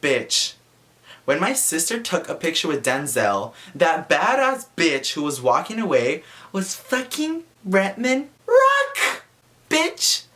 bitch. When my sister took a picture with Denzel, that badass bitch who was walking away was fucking Bretman Rock, bitch.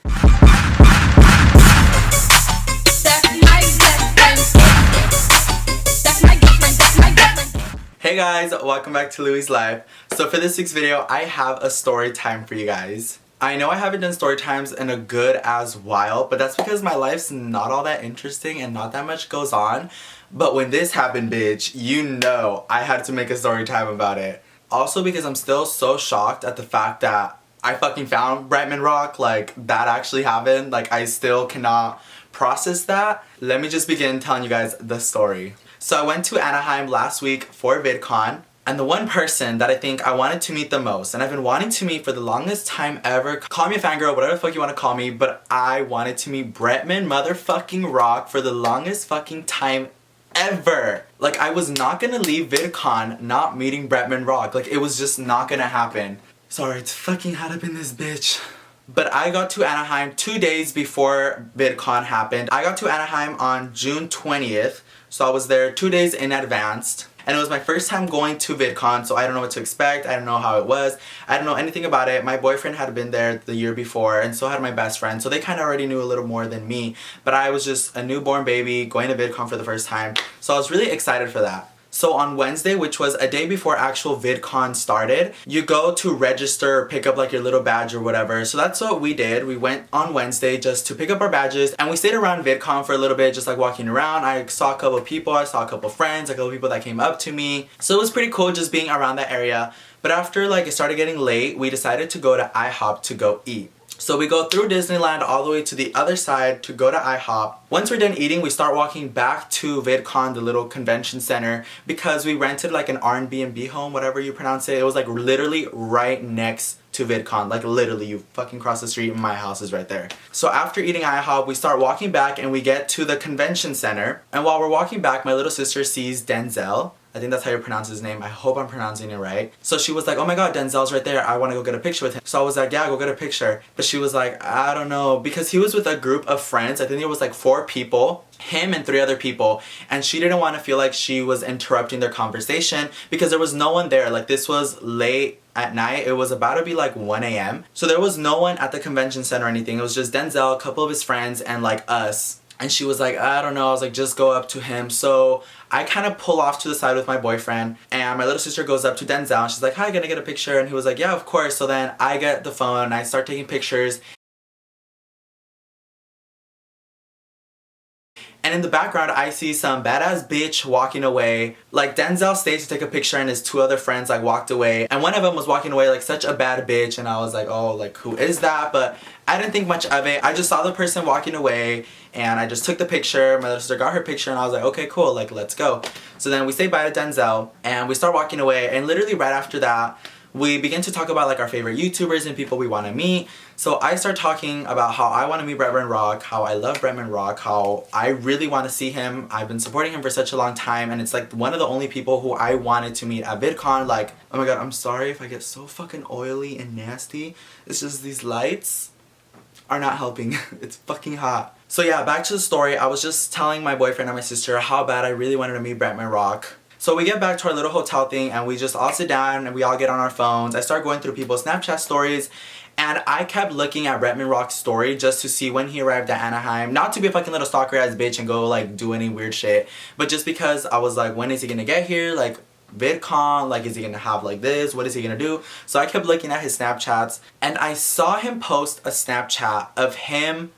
Hey guys, welcome back to Louie's Life. So for this week's video, I have a story time for you guys. I know I haven't done story times in a good as while, but that's because my life's not all that interesting and not that much goes on. But when this happened, bitch, you know I had to make a story time about it. Also because I'm still so shocked at the fact that I fucking found Bretman Rock, like that actually happened. Like I still cannot process that. Let me just begin telling you guys the story. So I went to Anaheim last week for vidcon, and the one person that I think I wanted to meet the most, and I've been wanting to meet for the longest time ever, call me a fangirl, whatever the fuck you want to call me, but I wanted to meet Bretman motherfucking Rock for the longest fucking time ever. Like I was not gonna leave vidcon not meeting Bretman Rock. Like it was just not gonna happen. Sorry, it's fucking hot up in this bitch. But I got to Anaheim 2 days before vidcon happened. I got to Anaheim on June 20th. So I was there 2 days in advance, and it was my first time going to vidcon, so I don't know what to expect. I don't know how it was. I don't know anything about it. My boyfriend had been there the year before, and so had my best friend, so they kind of already knew a little more than me. But I was just a newborn baby going to vidcon for the first time, so I was really excited for that. So on Wednesday, which was a day before actual vidcon started, you go to register, pick up like your little badge or whatever. So that's what we did. We went on Wednesday just to pick up our badges, and we stayed around vidcon for a little bit, just like walking around. I saw a couple people, I saw a couple friends, a couple people that came up to me. So it was pretty cool just being around that area. But after like it started getting late, we decided to go to IHOP to go eat. So we go through Disneyland all the way to the other side to go to IHOP. Once we're done eating, we start walking back to vidcon, the little convention center, because we rented like an R&B home, whatever you pronounce it. It was like literally right next to vidcon. Like literally, you fucking cross the street and my house is right there. So after eating IHOP, we start walking back and we get to the convention center. And while we're walking back, my little sister sees Denzel. I think that's how you pronounce his name. I hope I'm pronouncing it right. So she was like, oh my god, Denzel's right there. I want to go get a picture with him. So I was like, yeah, go get a picture. But she was like, I don't know. Because he was with a group of friends. I think there was like 4 people. Him and 3 other people. And she didn't want to feel like she was interrupting their conversation because there was no one there. Like this was late at night. It was about to be like 1 a.m. So there was no one at the convention center or anything. It was just Denzel, a couple of his friends, and like us. And she was like, I don't know. I was like, just go up to him. So I kind of pull off to the side with my boyfriend, and my little sister goes up to Denzel and she's like, hi, gonna get a picture? And he was like, yeah, of course. So then I get the phone and I start taking pictures. And in the background, I see some badass bitch walking away. Like Denzel stayed to take a picture and his 2 other friends like walked away. And one of them was walking away like such a bad bitch. And I was like, oh, like who is that? But I didn't think much of it. I just saw the person walking away and I just took the picture. My little sister got her picture and I was like, okay, cool, like let's go. So then we say bye to Denzel and we start walking away. And literally right after that, we begin to talk about like our favorite YouTubers and people we want to meet. So I start talking about how I want to meet Bretman Rock, how I love Bretman Rock, how I really want to see him. I've been supporting him for such a long time, and it's like one of the only people who I wanted to meet at vidcon. Like, oh my god, I'm sorry if I get so fucking oily and nasty. It's just these lights are not helping. It's fucking hot. So yeah, back to the story. I was just telling my boyfriend and my sister how bad I really wanted to meet Bretman Rock. So we get back to our little hotel thing and we just all sit down and we all get on our phones. I start going through people's Snapchat stories and I kept looking at Bretman Rock's story just to see when he arrived at Anaheim. Not to be a fucking little stalker ass bitch and go like do any weird shit, but just because I was like, when is he gonna get here? Like vidcon, like is he gonna have like this? What is he gonna do? So I kept looking at his Snapchats and I saw him post a Snapchat of him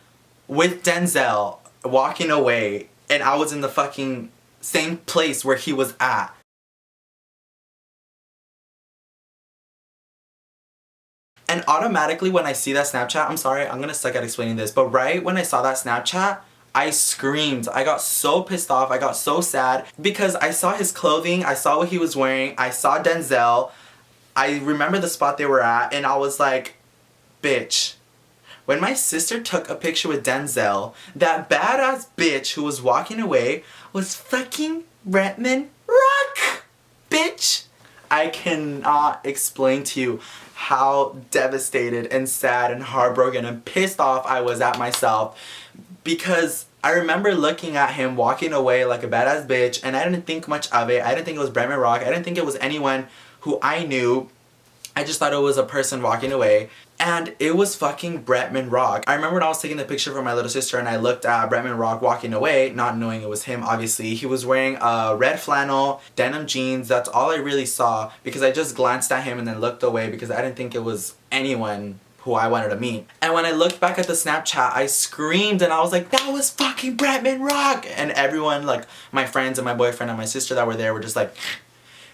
with Denzel walking away, and I was in the fucking same place where he was at. And automatically when I see that Snapchat, I'm sorry, I'm gonna suck at explaining this, but right when I saw that Snapchat, I screamed. I got so pissed off, I got so sad because I saw his clothing, I saw what he was wearing, I saw Denzel, I remember the spot they were at, and I was like, bitch. When my sister took a picture with Denzel, that badass bitch who was walking away was fucking Bretman Rock, bitch. I cannot explain to you how devastated and sad and heartbroken and pissed off I was at myself, because I remember looking at him walking away like a badass bitch, and I didn't think much of it. I didn't think it was Bretman Rock. I didn't think it was anyone who I knew. I just thought it was a person walking away. And it was fucking Bretman Rock. I remember when I was taking the picture for my little sister and I looked at Bretman Rock walking away, not knowing it was him, obviously. He was wearing a red flannel, denim jeans. That's all I really saw because I just glanced at him and then looked away because I didn't think it was anyone who I wanted to meet. And when I looked back at the Snapchat, I screamed and I was like, that was fucking Bretman Rock! And everyone, like my friends and my boyfriend and my sister that were there were just like,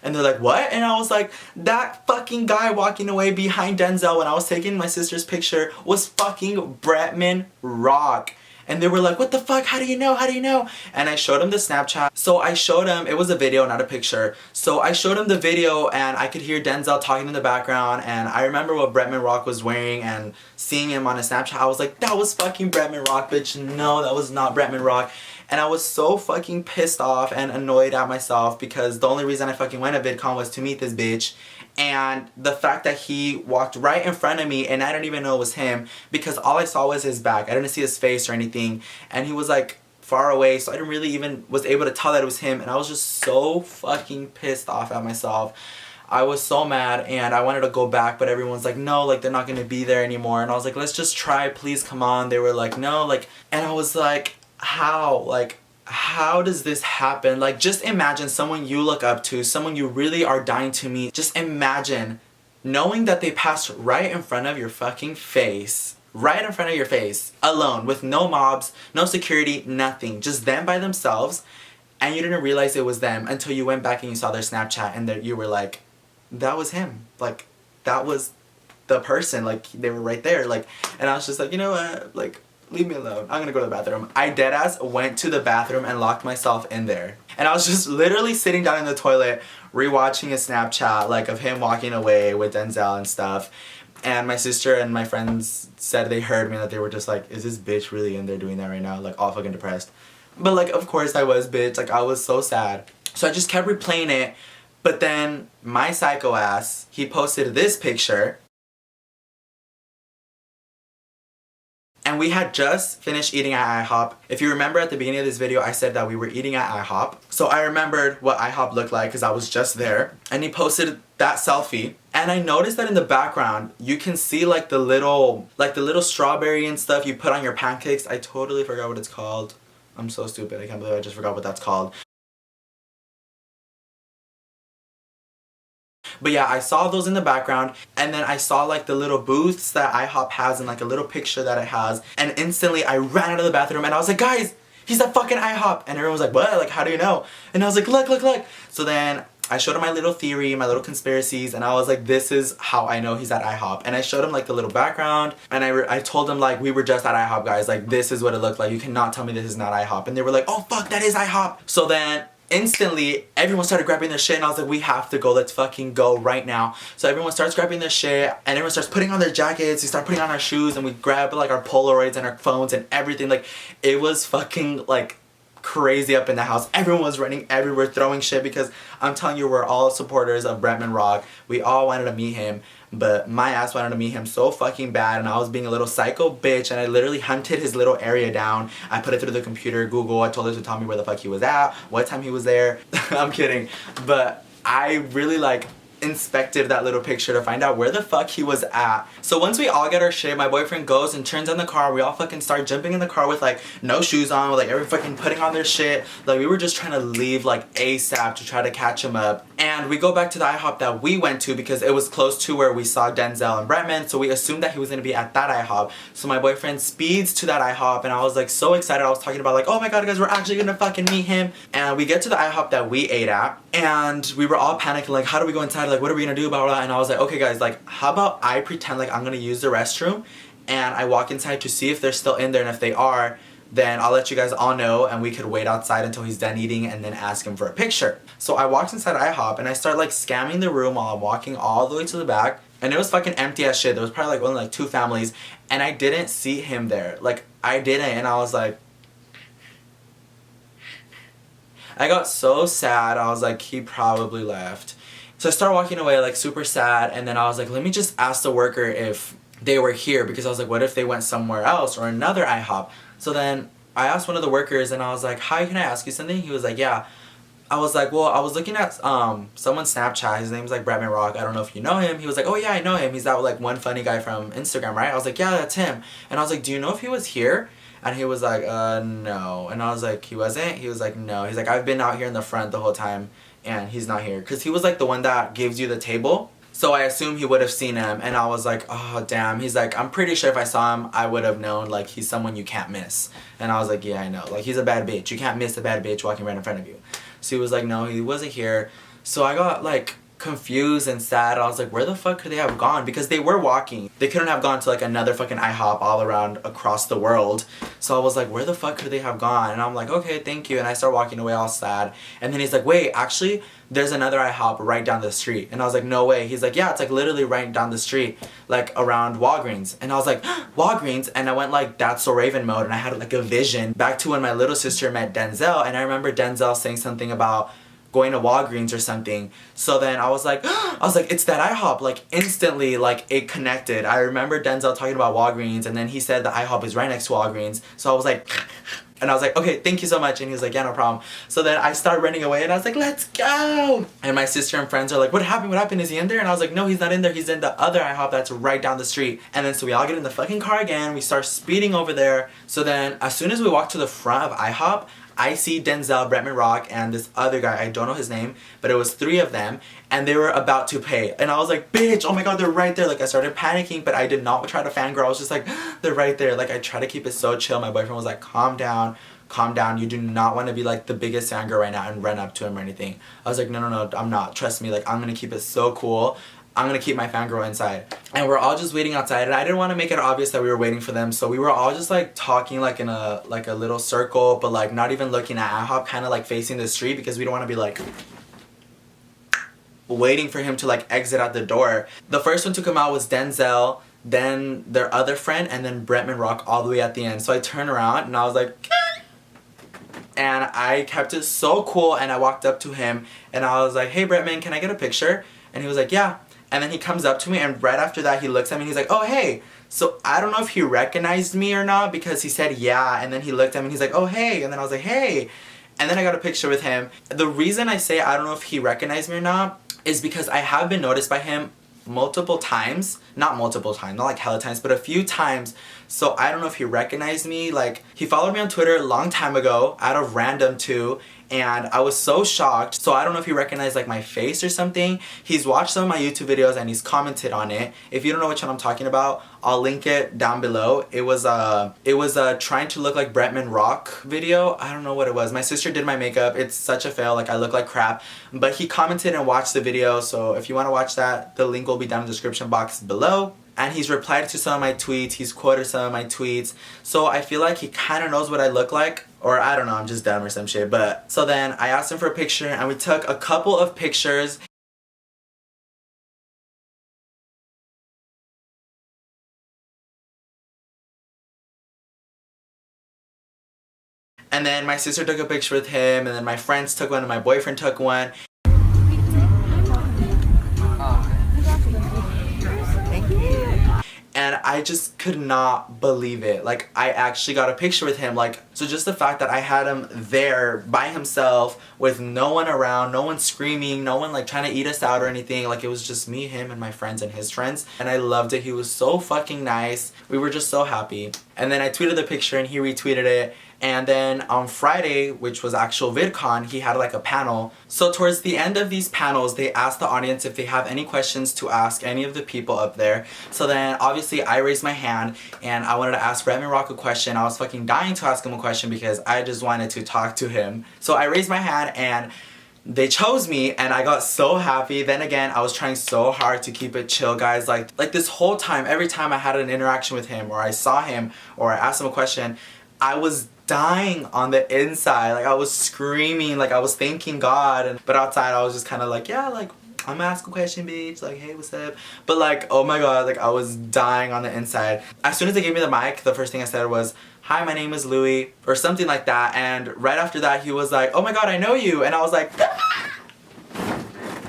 and they're like, what? And I was like, that fucking guy walking away behind Denzel when I was taking my sister's picture was fucking Bretman Rock. And they were like, what the fuck? How do you know? How do you know? And I showed him the Snapchat. So I showed him, it was a video, not a picture. So I showed him the video and I could hear Denzel talking in the background. And I remember what Bretman Rock was wearing and seeing him on his Snapchat. I was like, that was fucking Bretman Rock, bitch. No, that was not Bretman Rock. And I was so fucking pissed off and annoyed at myself because the only reason I fucking went to VidCon was to meet this bitch. And the fact that he walked right in front of me and I didn't even know it was him because all I saw was his back. I didn't see his face or anything. And he was like far away, so I didn't really even was able to tell that it was him. And I was just so fucking pissed off at myself. I was so mad and I wanted to go back, but everyone's like, no, like they're not gonna be there anymore. And I was like, let's just try, please come on. They were like, no, like, and I was like, how? Like, how does this happen? Like, just imagine someone you look up to, someone you really are dying to meet. Just imagine knowing that they passed right in front of your fucking face. Right in front of your face. Alone. With no mobs, no security, nothing. Just them by themselves. And you didn't realize it was them until you went back and you saw their Snapchat and you were like, that was him. Like, that was the person. Like, they were right there. Like, and I was just like, you know what? Like, leave me alone. I'm gonna go to the bathroom. I deadass went to the bathroom and locked myself in there. And I was just literally sitting down in the toilet rewatching a Snapchat like of him walking away with Denzel and stuff. And my sister and my friends said they heard me, that they were just like, is this bitch really in there doing that right now? Like all fucking depressed. But like of course I was, bitch. Like I was so sad. So I just kept replaying it. But then my psycho ass, he posted this picture. And we had just finished eating at IHOP. If you remember at the beginning of this video, I said that we were eating at IHOP. So I remembered what IHOP looked like because I was just there. And he posted that selfie. And I noticed that in the background, you can see like the little strawberry and stuff you put on your pancakes. I totally forgot what it's called. I'm so stupid. I can't believe I just forgot what that's called. But yeah, I saw those in the background, and then I saw like the little booths that IHOP has and like a little picture that it has, and instantly I ran out of the bathroom and I was like, guys, he's at fucking IHOP. And everyone was like, what? Like, how do you know? And I was like, look, look, look. So then I showed him my little theory, my little conspiracies, and I was like, this is how I know he's at IHOP. And I showed him like the little background, and I told him like, we were just at IHOP, guys. Like, this is what it looked like. You cannot tell me this is not IHOP. And they were like, oh fuck, that is IHOP. So then instantly everyone started grabbing their shit and I was like, we have to go, let's fucking go right now. So everyone starts grabbing their shit and everyone starts putting on their jackets, we start putting on our shoes, and we grab like our Polaroids and our phones and everything. Like it was fucking like crazy up in the house. Everyone was running everywhere throwing shit because I'm telling you, we're all supporters of Bretman Rock. We all wanted to meet him, but my ass wanted to meet him so fucking bad, and I was being a little psycho bitch, and I literally hunted his little area down. I put it through the computer, Google, I told it to tell me where the fuck he was at, what time he was there. I'm kidding, but I really like inspected that little picture to find out where the fuck he was at. So once we all get our shit, my boyfriend goes and turns on the car. We all fucking start jumping in the car with like no shoes on, with like everyone fucking putting on their shit. Like we were just trying to leave like ASAP to try to catch him up. And we go back to the IHOP that we went to because it was close to where we saw Denzel and Bretman, so we assumed that he was gonna be at that IHOP. So my boyfriend speeds to that IHOP and I was like so excited. I was talking about like, oh my god guys, we're actually gonna fucking meet him. And we get to the IHOP that we ate at and we were all panicking like, how do we go inside? Like what are we gonna do? Blah, blah, blah. And I was like, okay guys, like how about I pretend like I'm gonna use the restroom and I walk inside to see if they're still in there, and if they are, then I'll let you guys all know and we could wait outside until he's done eating and then ask him for a picture. So I walked inside IHOP and I start like scamming the room while I'm walking all the way to the back, and it was fucking empty as shit. There was probably like only like 2 families and I didn't see him there. Like I didn't, and I was like, I got so sad. I was like, he probably left. So I started walking away like super sad, and then I was like, let me just ask the worker if they were here, because I was like, what if they went somewhere else or another IHOP? So then I asked one of the workers and I was like, hi, can I ask you something? He was like, yeah. I was like, well, I was looking at someone's Snapchat. His name's like Bretman Rock. I don't know if you know him. He was like, oh yeah, I know him. He's that like one funny guy from Instagram, right? I was like, yeah, that's him. And I was like, do you know if he was here? And he was like, no. And I was like, he wasn't? He was like, no. He's like, I've been out here in the front the whole time and he's not here. Because he was like the one that gives you the table. So I assume he would have seen him, and I was like, oh damn. He's like, I'm pretty sure if I saw him, I would have known, like, he's someone you can't miss. And I was like, yeah, I know. Like, he's a bad bitch. You can't miss a bad bitch walking right in front of you. So he was like, no, he wasn't here. So I got, like, confused and sad. I was like, where the fuck could they have gone? Because they were walking. They couldn't have gone to, like, another fucking IHOP all around across the world. So I was like, where the fuck could they have gone? And I'm like, okay, thank you. And I start walking away all sad. And then he's like, wait, actually, there's another IHOP right down the street. And I was like, no way. He's like, yeah, it's like literally right down the street, like around Walgreens. And I was like, Walgreens? And I went like That's So Raven mode, and I had like a vision back to when my little sister met Denzel. And I remember Denzel saying something about going to Walgreens or something. So then I was like, it's that IHOP. Like instantly, like it connected. I remember Denzel talking about Walgreens, and then he said the IHOP is right next to Walgreens. So I was like, and I was like, okay, thank you so much. And he was like, yeah, no problem. So then I started running away and I was like, let's go. And my sister and friends are like, what happened? What happened? Is he in there? And I was like, no, he's not in there. He's in the other IHOP that's right down the street. And then so we all get in the fucking car again. We start speeding over there. So then as soon as we walk to the front of IHOP, I see Denzel, Bretman Rock, and this other guy, I don't know his name, but it was 3 of them, and they were about to pay. And I was like, bitch, oh my god, they're right there. Like, I started panicking, but I did not try to fangirl. I was just like, they're right there. Like, I tried to keep it so chill. My boyfriend was like, calm down. Calm down. You do not want to be like the biggest fangirl right now and run up to him or anything. I was like, no, I'm not. Trust me. Like, I'm going to keep it so cool. I'm gonna keep my fangirl inside. And we're all just waiting outside, and I didn't want to make it obvious that we were waiting for them, so we were all just like talking like in a little circle, but like not even looking at IHOP, kind of like facing the street, because we don't want to be like waiting for him to like exit out the door. The first one to come out was Denzel, then their other friend, and then Bretman Rock all the way at the end. So I turned around and I was like, and I kept it so cool, and I walked up to him and I was like, hey Bretman, can I get a picture? And he was like, yeah. And then he comes up to me, and right after that he looks at me and he's like, oh hey. So I don't know if he recognized me or not, because he said yeah, and then he looked at me and he's like, oh hey. And then I was like, hey. And then I got a picture with him. The reason I say I don't know if he recognized me or not is because I have been noticed by him multiple times. Not like hella times, but a few times. So I don't know if he recognized me. Like, he followed me on Twitter a long time ago, out of random too, and I was so shocked. So I don't know if he recognized like my face or something. He's watched some of my YouTube videos and he's commented on it. If you don't know which one I'm talking about, I'll link it down below. It was trying to look like Bretman Rock video. I don't know what it was. My sister did my makeup. It's such a fail. Like, I look like crap. But he commented and watched the video. So if you want to watch that, the link will be down in the description box below. And he's replied to some of my tweets. He's quoted some of my tweets. So I feel like he kind of knows what I look like. Or I don't know, I'm just dumb or some shit. But so then I asked him for a picture, and we took a couple of pictures. And then my sister took a picture with him, and then my friends took one, and my boyfriend took one. And I just could not believe it. Like, I actually got a picture with him. Like, so just the fact that I had him there by himself with no one around, no one screaming, no one like trying to eat us out or anything. Like, it was just me, him, and my friends and his friends. And I loved it. He was so fucking nice. We were just so happy. And then I tweeted the picture and he retweeted it. And then on Friday, which was actual VidCon, he had like a panel. So towards the end of these panels, they asked the audience if they have any questions to ask any of the people up there. So then obviously I raised my hand and I wanted to ask Bretman Rock a question. I was fucking dying to ask him a question because I just wanted to talk to him. So I raised my hand and they chose me, and I got so happy. Then again, I was trying so hard to keep it chill, guys. Like this whole time, every time I had an interaction with him, or I saw him, or I asked him a question, I was dying on the inside. Like, I was screaming, like I was thanking God. But outside I was just kind of like, yeah, like, I'm gonna ask a question, bitch. Like, hey, what's up? But like, oh my god, like I was dying on the inside. As soon as they gave me the mic, the first thing I said was, hi, my name is Louie, or something like that. And right after that he was like, oh my god, I know you. And I was like,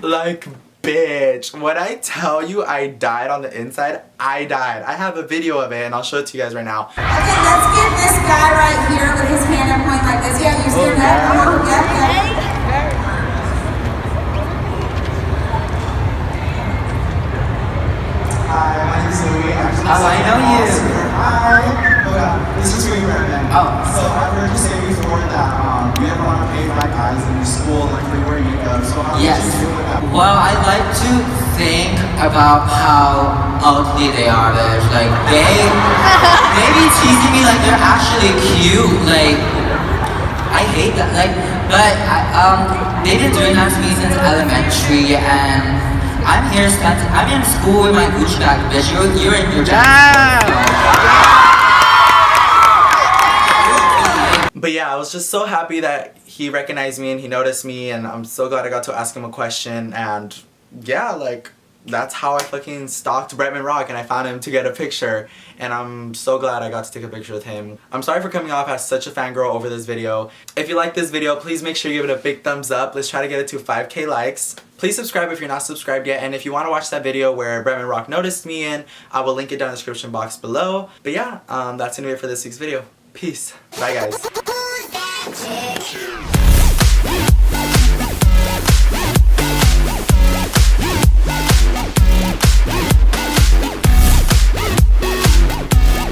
like, bitch. When I tell you I died on the inside, I died. I have a video of it and I'll show it to you guys right now. Okay, let's get this guy right here with his hand and point like this. Yeah, you see that? Oh, yeah. Hi, my name is Louie. Oh, I know you. Hi. This is Louie Bretman. Oh. So I've heard you say before that you didn't want to pay my guys in your school like they wear makeup. So how Yes. did you feel with that? Well, I like to think about how ugly they are, bitch. Like, they be teasing me like they're actually cute. Like, I hate that. Like, but they've been doing that to me since elementary, and I'm in school with my Gucci bag, bitch. You're in your But yeah, I was just so happy that he recognized me and he noticed me, and I'm so glad I got to ask him a question. And yeah, like, that's how I fucking stalked Bretman Rock and I found him to get a picture, and I'm so glad I got to take a picture with him. I'm sorry for coming off as such a fangirl over this video. If you like this video, please make sure you give it a big thumbs up. Let's try to get it to 5K likes. Please subscribe if you're not subscribed yet, and if you want to watch that video where Bretman Rock noticed me in, I will link it down in the description box below. But yeah, that's gonna be it for this week's video. Peace. Bye guys.